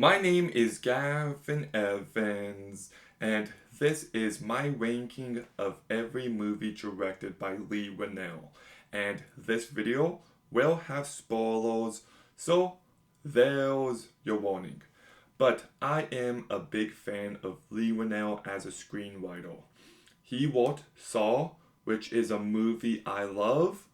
My name is Gavin Evans, and this is my ranking of every movie directed by Leigh Whannell. And this video will have spoilers, so there's your warning. But I am a big fan of Leigh Whannell as a screenwriter. He wrote Saw, which is a movie I love.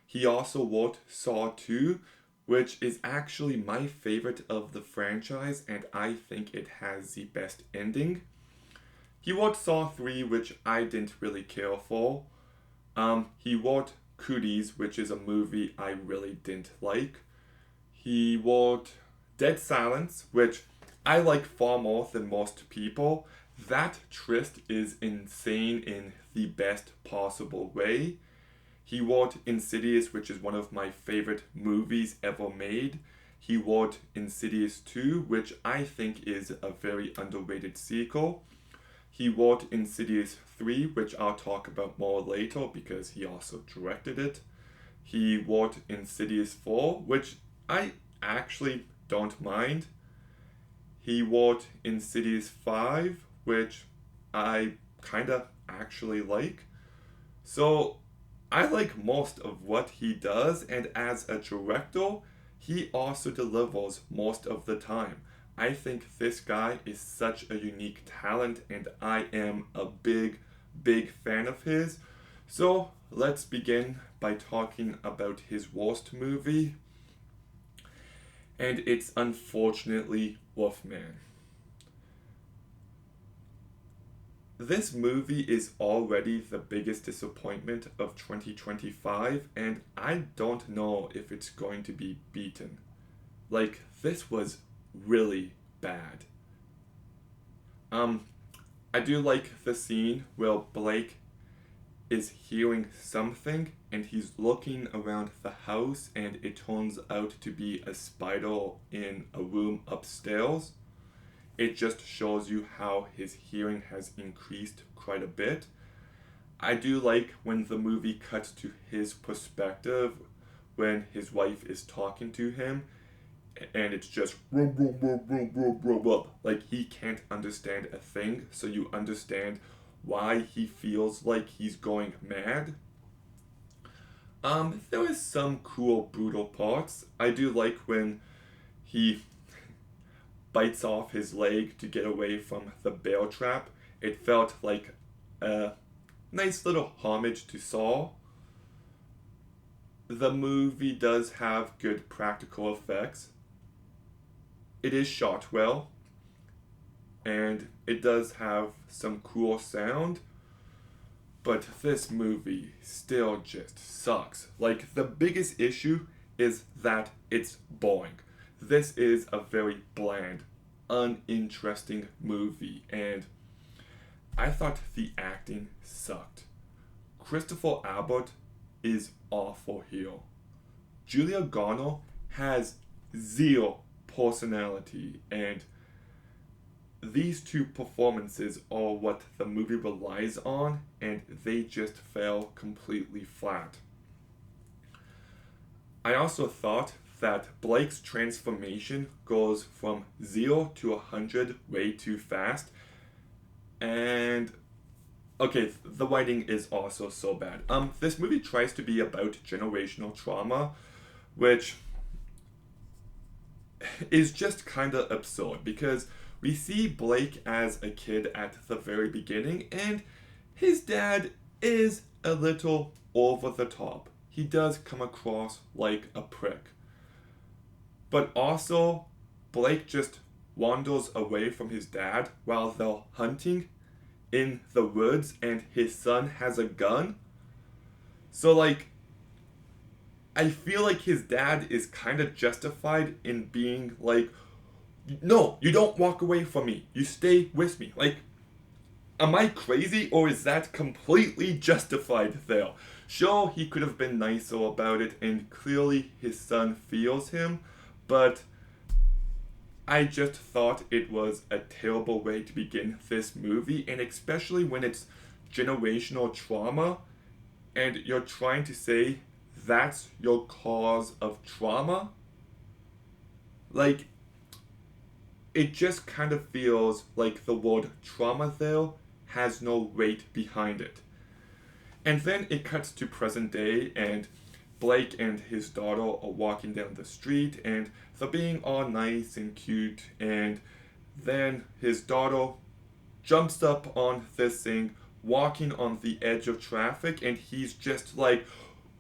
He also wrote Saw 2, which is actually my favorite of the franchise, and I think it has the best ending. He wrote Saw 3, which I didn't really care for. He wrote Cooties, which is a movie I really didn't like. He wrote Dead Silence, which I like far more than most people. That twist is insane in the best possible way. He wrote Insidious, which is one of my favorite movies ever made. He wrote Insidious 2, which I think is a very underrated sequel. He wrote Insidious 3, which I'll talk about more later because he also directed it. He wrote Insidious 4, which I actually don't mind. He wrote Insidious 5, which I kinda actually like. So I like most of what he does, and as a director, he also delivers most of the time. I think this guy is such a unique talent, and I am a big, big fan of his. So let's begin by talking about his worst movie, and it's unfortunately Wolfman. This movie is already the biggest disappointment of 2025, and I don't know if it's going to be beaten. Like, this was really bad. Um, I do like the scene where Blake is hearing something and he's looking around the house, and it turns out to be a spider in a room upstairs. It just shows you how his hearing has increased quite a bit. I do like when the movie cuts to his perspective when his wife is talking to him, and it's just like he can't understand a thing, so you understand why he feels like he's going mad. There is some cool brutal parts. I do like when he bites off his leg to get away from the bear trap. It felt like a nice little homage to Saw. The movie does have good practical effects. It is shot well, and it does have some cool sound, but this movie still just sucks. Like, the biggest issue is that it's boring. This is a very bland, uninteresting movie, and I thought the acting sucked. Christopher Abbott is awful here. Julia Garner has zero personality, and these two performances are what the movie relies on, and they just fell completely flat. I also thought that Blake's transformation goes from 0 to 100 way too fast. And okay, the writing is also so bad. This movie tries to be about generational trauma, which is just kind of absurd because we see Blake as a kid at the very beginning, and his dad is a little over the top. He does come across like a prick. But also, Blake just wanders away from his dad while they're hunting in the woods, and his son has a gun. So, like, I feel like his dad is kind of justified in being like, no, you don't walk away from me. You stay with me. Like, am I crazy, or is that completely justified there? Sure, he could have been nicer about it, and clearly his son feels him, but I just thought it was a terrible way to begin this movie, and especially when it's generational trauma, and you're trying to say that's your cause of trauma. Like, it just kind of feels like the word trauma there has no weight behind it. And then it cuts to present day, and Blake and his daughter are walking down the street, and they're being all nice and cute, and then his daughter jumps up on this thing, walking on the edge of traffic, and he's just like,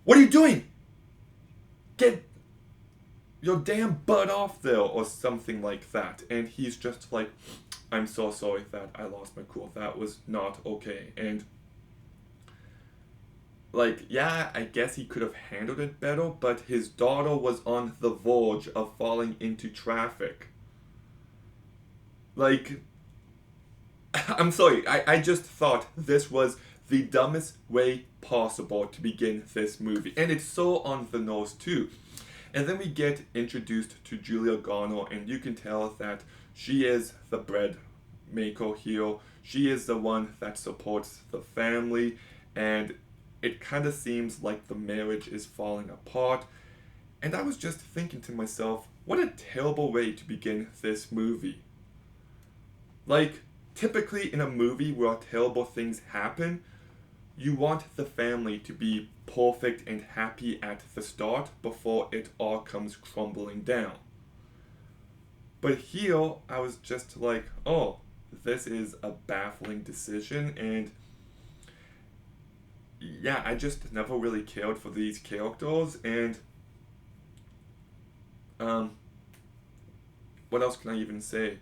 "What are you doing? Get your damn butt off there," or something like that. And he's just like, "I'm so sorry that I lost my cool. That was not okay." And like, yeah, I guess he could have handled it better, but his daughter was on the verge of falling into traffic. Like, I'm sorry, I just thought this was the dumbest way possible to begin this movie. And it's so on the nose, too. And then we get introduced to Julia Garner, and you can tell that she is the bread maker here. She is the one that supports the family, and it kind of seems like the marriage is falling apart. And I was just thinking to myself, what a terrible way to begin this movie. Like, typically in a movie where terrible things happen, you want the family to be perfect and happy at the start before it all comes crumbling down. But here, I was just like, oh, this is a baffling decision, and yeah, I just never really cared for these characters, and what else can I even say?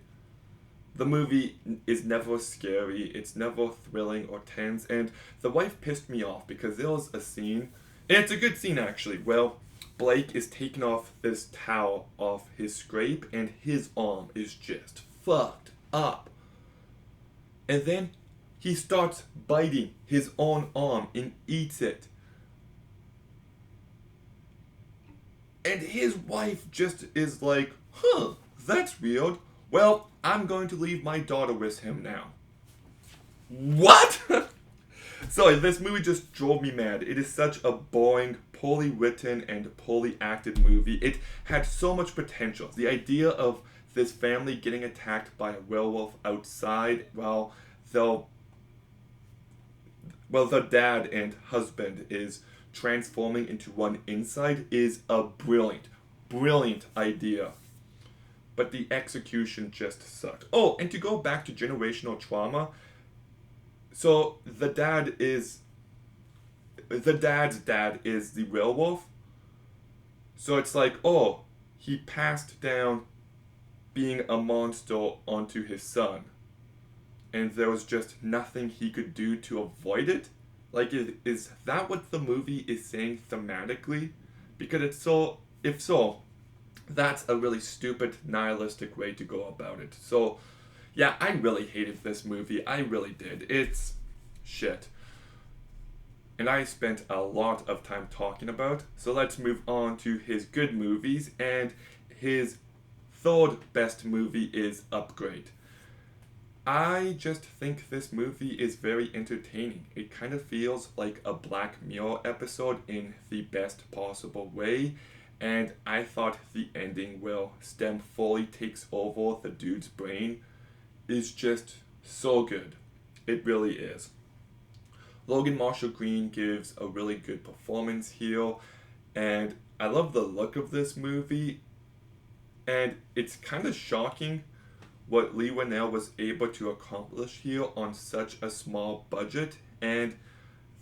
The movie is never scary, it's never thrilling or tense, and the wife pissed me off because there was a scene, and it's a good scene actually, well, Blake is taking off this towel off his scrape, and his arm is just fucked up. And then he starts biting his own arm and eats it. And his wife just is like, huh, that's weird. Well, I'm going to leave my daughter with him now. What? Sorry, this movie just drove me mad. It is such a boring, poorly written, and poorly acted movie. It had so much potential. The idea of this family getting attacked by a werewolf outside while the dad and husband is transforming into one inside is a brilliant, brilliant idea. But the execution just sucked. Oh, and to go back to generational trauma, so the dad's dad is the werewolf. So it's like, oh, he passed down being a monster onto his son. And there was just nothing he could do to avoid it? Like, is that what the movie is saying thematically? Because it's so, if so, that's a really stupid, nihilistic way to go about it. So, yeah, I really hated this movie. I really did. It's shit. And I spent a lot of time talking about. So let's move on to his good movies. And his third best movie is Upgrade. I just think this movie is very entertaining. It kind of feels like a Black Mirror episode in the best possible way. And I thought the ending where Stem fully takes over the dude's brain is just so good. It really is. Logan Marshall Green gives a really good performance here, and I love the look of this movie, and it's kind of shocking what Leigh Whannell was able to accomplish here on such a small budget, and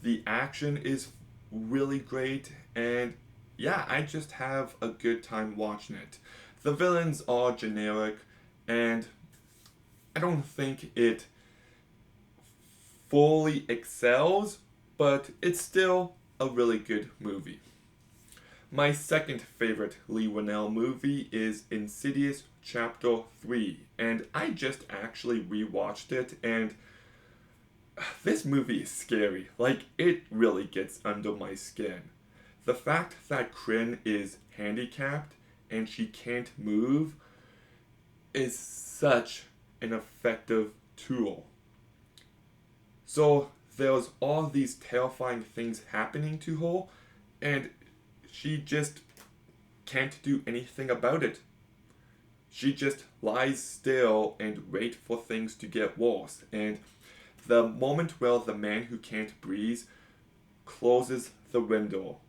the action is really great, and yeah, I just have a good time watching it. The villains are generic, and I don't think it fully excels, but it's still a really good movie. My second favorite Leigh Whannell movie is Insidious Chapter 3, and I just actually rewatched it, and this movie is scary. Like, it really gets under my skin. The fact that Kryn is handicapped and she can't move is such an effective tool. So there's all these terrifying things happening to her, and she just can't do anything about it. she just lies still and wait for things to get worse. And the moment where the man who can't breathe closes the window,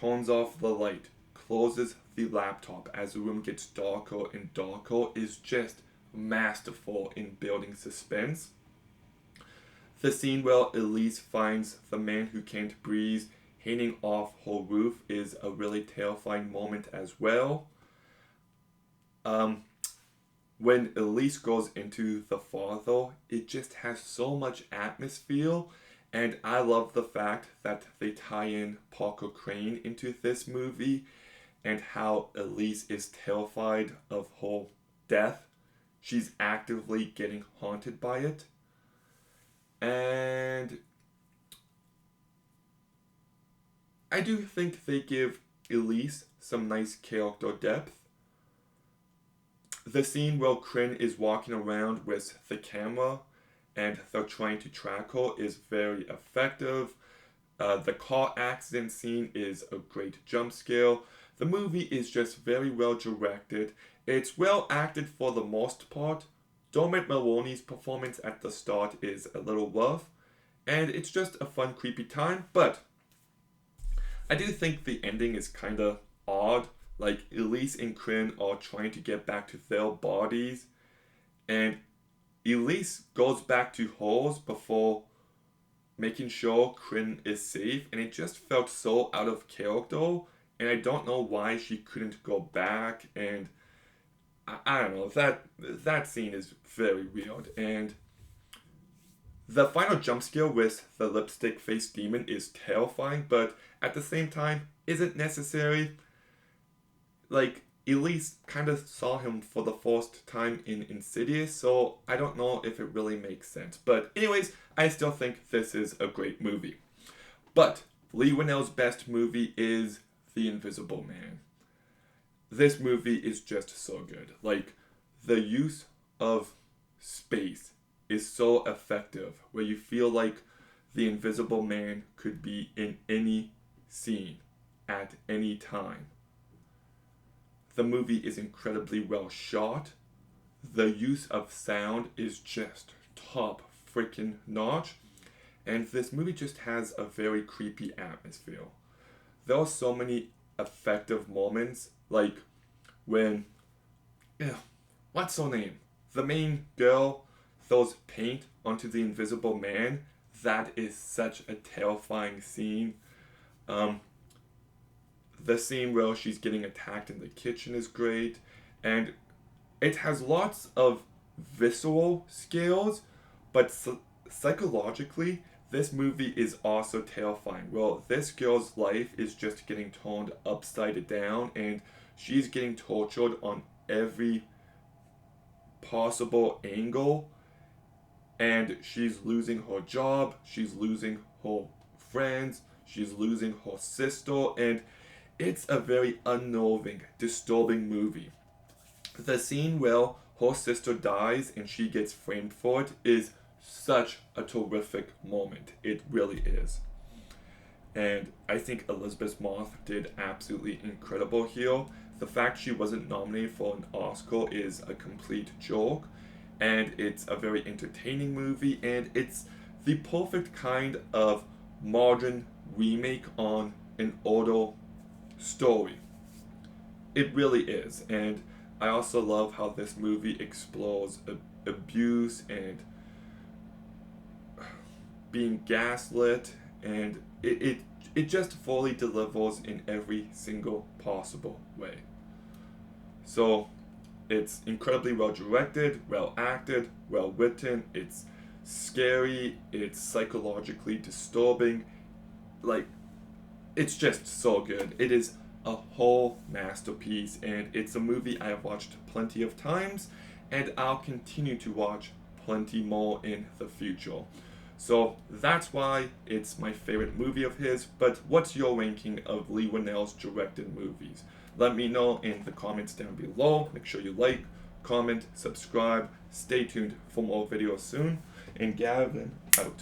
turns off the light, closes the laptop as the room gets darker and darker is just masterful in building suspense. The scene where Elise finds the man who can't breathe hanging off her roof is a really terrifying moment as well. When Elise goes into the father, it just has so much atmosphere, and I love the fact that they tie in Parker Crane into this movie and how Elise is terrified of her death. She's actively getting haunted by it. And I do think they give Elise some nice character depth. The scene where Kryn is walking around with the camera and they're trying to track her is very effective. The car accident scene is a great jump scare. The movie is just very well directed. It's well acted for the most part. Dermot Mulroney's performance at the start is a little rough, and it's just a fun, creepy time, but I do think the ending is kind of odd. Like, Elise and Kryn are trying to get back to their bodies, and Elise goes back to hers before making sure Kryn is safe, and it just felt so out of character, and I don't know why she couldn't go back, and I don't know, that scene is very weird, and the final jump scare with the lipstick face demon is terrifying, but at the same time, isn't necessary. Like, Elise kind of saw him for the first time in Insidious, so I don't know if it really makes sense. But anyways, I still think this is a great movie. But Leigh Whannell's best movie is The Invisible Man. This movie is just so good. Like, the use of space is so effective, where you feel like the Invisible Man could be in any scene at any time. The movie is incredibly well shot. The use of sound is just top freaking notch. And this movie just has a very creepy atmosphere. There are so many effective moments, like when, what's her name? The main girl throws paint onto the Invisible Man. That is such a terrifying scene. The scene where she's getting attacked in the kitchen is great, and it has lots of visceral scares, but psychologically, this movie is also terrifying. Well, this girl's life is just getting turned upside down, and she's getting tortured on every possible angle, and she's losing her job, she's losing her friends, she's losing her sister, and it's a very unnerving, disturbing movie. The scene where her sister dies and she gets framed for it is such a terrific moment. It really is. And I think Elizabeth Moss did absolutely incredible here. The fact she wasn't nominated for an Oscar is a complete joke. And it's a very entertaining movie, and it's the perfect kind of modern remake on an older story. It really is, and I also love how this movie explores abuse and being gaslit, and it just fully delivers in every single possible way. So it's incredibly well directed, well acted, well written, it's scary, it's psychologically disturbing, like, it's just so good. It is a whole masterpiece, and it's a movie I have watched plenty of times, and I'll continue to watch plenty more in the future. So that's why it's my favorite movie of his. But what's your ranking of Leigh Whannell's directed movies? Let me know in the comments down below. Make sure you like, comment, subscribe. Stay tuned for more videos soon. And Gavin out.